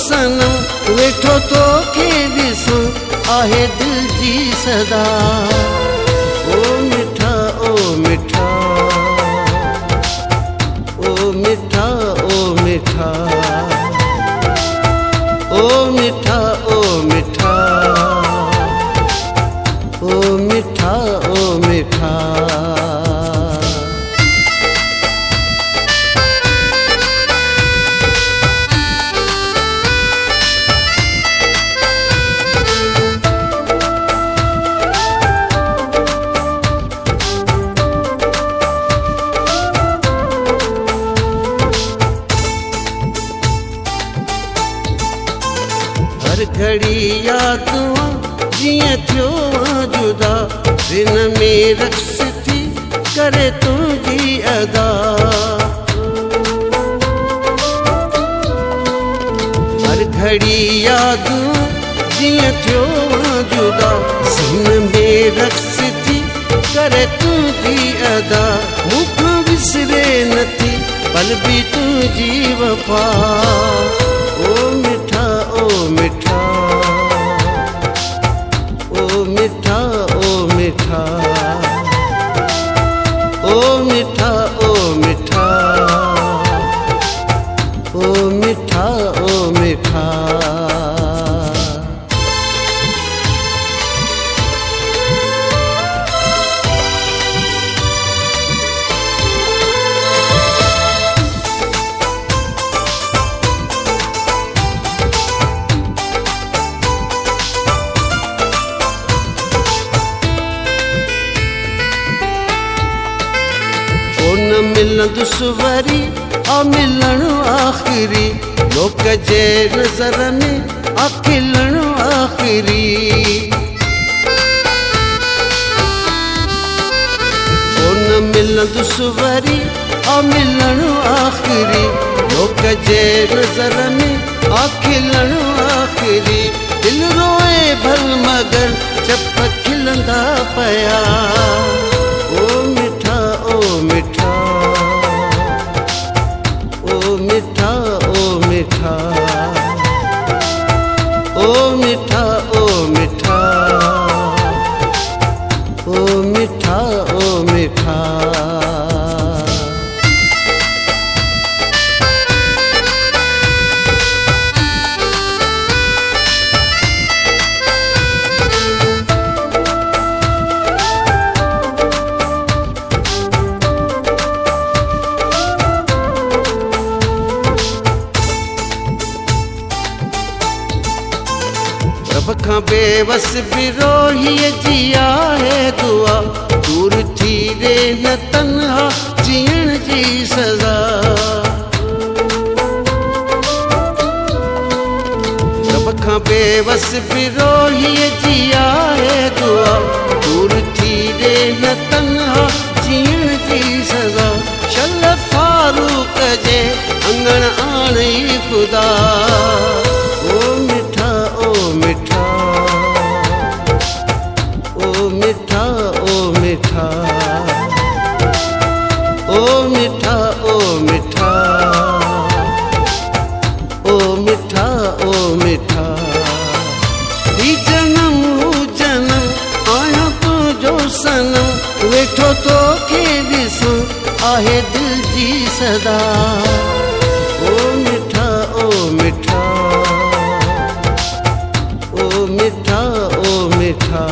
सनम वेठो तो के ॾिसूं आहे दिल जी सदा। ओ मिठा ओ मिठा ओ मिठा ओ मिठा ओ मिठा ओ मिठा ओ मिठा ओ मिठा। हर घड़ी यादूं जियां थियो जुदा दिन में रक्स थी करे तुझी अदा। हर घड़ी यादूं जियां थियो जुदा दिन में रक्स थी करे तुझी अदा। मुखां विसरे नथी पल भी तुझी वफा। ओ मिठा ओ मिठा ओ मिठा ओ मिठा ओ मिठा ओ मिठा ओ मिठा ओ मिठा। न मिलंदुस वरी आ मिलन आखिरी लोक जे नज़र में आ खिलन आखिरी। न मिलंदुस वरी आ मिलन आखिरी लोक जे नज़र में आ खिलन आखिरी। दिल रोए भल मगर चप खिलंदा पया। ओ मिठा ओ मिठा ओ मिठा ओ मिठा ओ मिठा ओ मिठा ओ मिठा ओ मिठा। रब खां बेवस भी रोहीअ जी आहे दुआ दूर थी रे न तन्हा जीअण जी सज़ा। रब खां बेवस भी रोहीअ जी आहे दुआ दूर थी रे न तन्हा जीअण जी सज़ा। शल फारूक जे अंगण आणई ख़ुदा। ओ मिठा ओ मिठा ओ मिठा ओ मिठा ओ मिठा ओ मिठा ओ मिठा ओ मिठा। ही जन्म जन्म आया तुझो सनम वेठो तो के ॾिसूं आहे दिल जी सदा। ओ मिठा ओ मिठा ओ मिठा ओ मिठा।